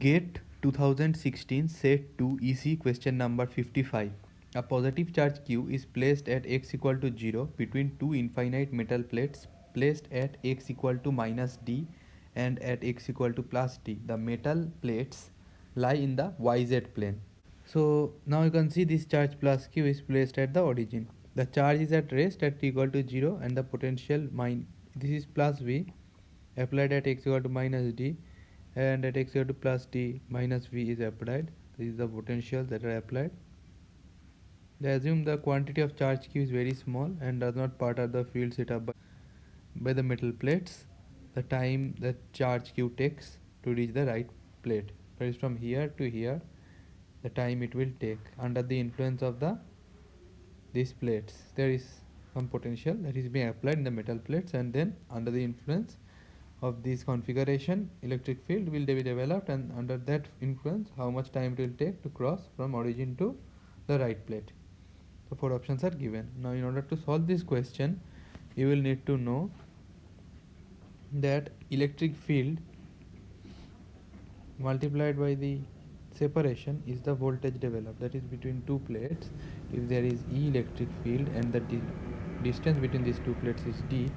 GATE 2016 Set 2 EC question number 55. A positive charge Q is placed at x equal to 0 between two infinite metal plates placed at x equal to minus d and at x equal to plus d. The metal plates lie in the yz plane. So now you can see this charge plus Q is placed at the origin. The charge is at rest at t equal to 0 and the potential this is plus V applied at x equal to minus d, and at x equal to plus d minus v is applied. This is the potential that are applied. They assume the quantity of charge q is very small and does not part of the field set up by the metal plates. The time the charge q takes to reach the right plate, that is from here to here, the time it will take under the influence of these plates. There is some potential that is being applied in the metal plates, and then under the influence of this configuration, electric field will be developed, and under that influence how much time it will take to cross from origin to the right plate. So 4 options are given. Now in order to solve this question, you will need to know that electric field multiplied by the separation is the voltage developed, that is between two plates. If there is E electric field and the distance between these two plates is d,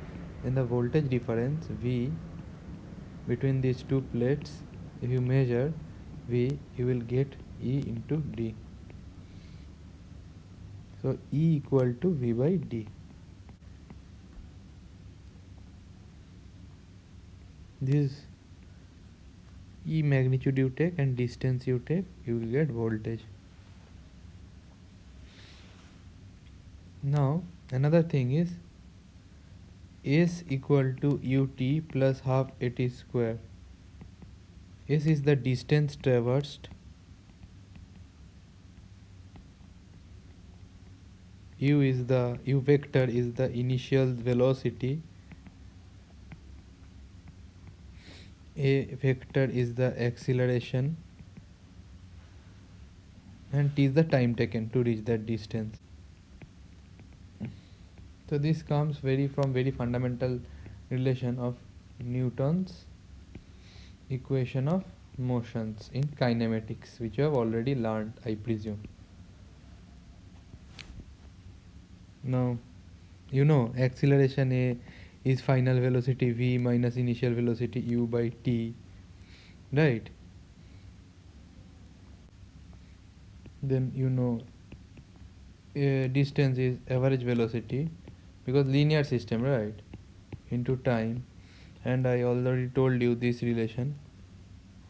then the voltage difference V between these two plates, if you measure V, you will get E into D. So E equal to V by D. This E magnitude you take and distance you take, you will get voltage. Now another thing is S equal to ut plus half at square. S is the distance traversed, u vector is the initial velocity, a vector is the acceleration, and t is the time taken to reach that distance. So this comes from very fundamental relation of Newton's equation of motions in kinematics, which you have already learned, I presume. Now you know acceleration A is final velocity v minus initial velocity u by t, right? Then you know distance is average velocity, because linear system, right, into time, and I already told you this relation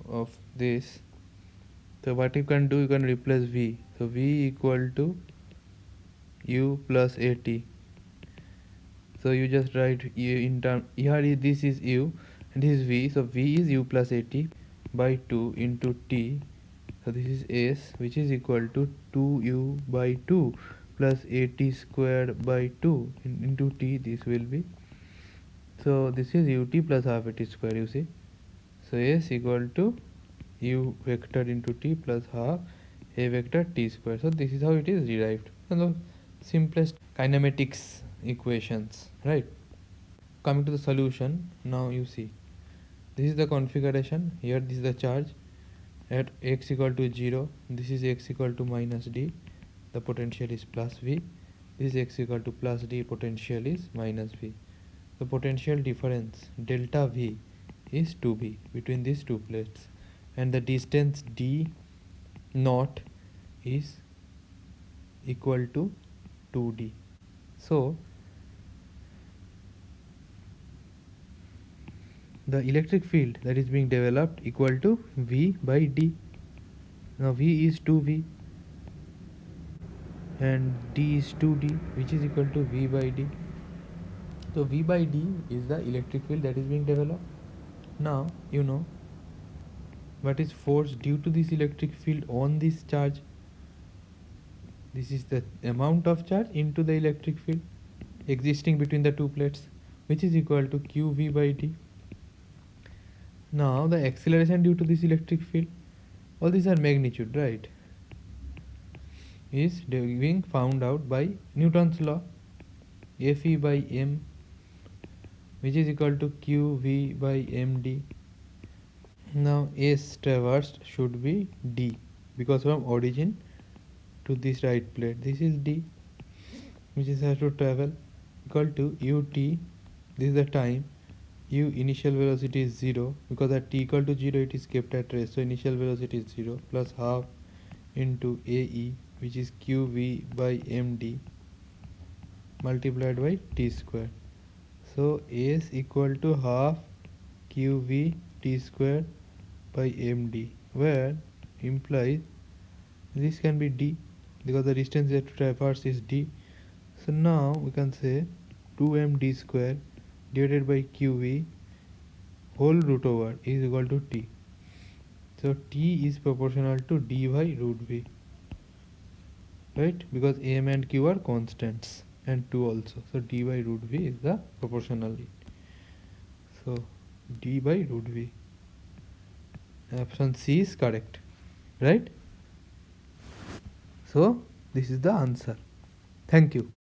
of this. So what you can do, you can replace v. So v equal to u plus at. So you just write in term here, this is u and this is v, so v is u plus at by 2 into t. So this is s, which is equal to 2u by 2 plus at squared by 2 into t. This will be, so this is ut plus half at square, you see. So s equal to u vector into t plus half a vector t square. So this is how it is derived. So the simplest kinematics equations, right? Coming to the solution, now you see this is the configuration. Here this is the charge at x equal to 0, this is x equal to minus d, the potential is plus v. This is x equal to plus d, potential is minus v. The potential difference delta v is 2v between these two plates, and the distance d naught is equal to 2d. So the electric field that is being developed equal to v by d. Now v is 2v and d is 2d, which is equal to v by d. So v by d is the electric field that is being developed. Now you know what is force due to this electric field on this charge. This is the amount of charge into the electric field existing between the two plates, which is equal to qv by d. Now the acceleration due to this electric field, all these are magnitude, right, is being found out by Newton's law, Fe by m, which is equal to qv by md. Now S traversed should be D, because from origin to this right plate, this is D, which is has to travel, equal to ut, this is the time, u initial velocity is 0, because at t equal to 0 it is kept at rest, so initial velocity is 0, plus half into ae, which is qv by md, multiplied by t square. So s equal to half qv t square by md, where implies this can be d, because the distance that to traverse is d. So now we can say 2md square divided by qv whole root over is equal to t. So t is proportional to d by root v, right? Because m and q are constants, and 2 also. So d by root v is the proportionality. So d by root v. Option C is correct, right? So this is the answer. Thank you.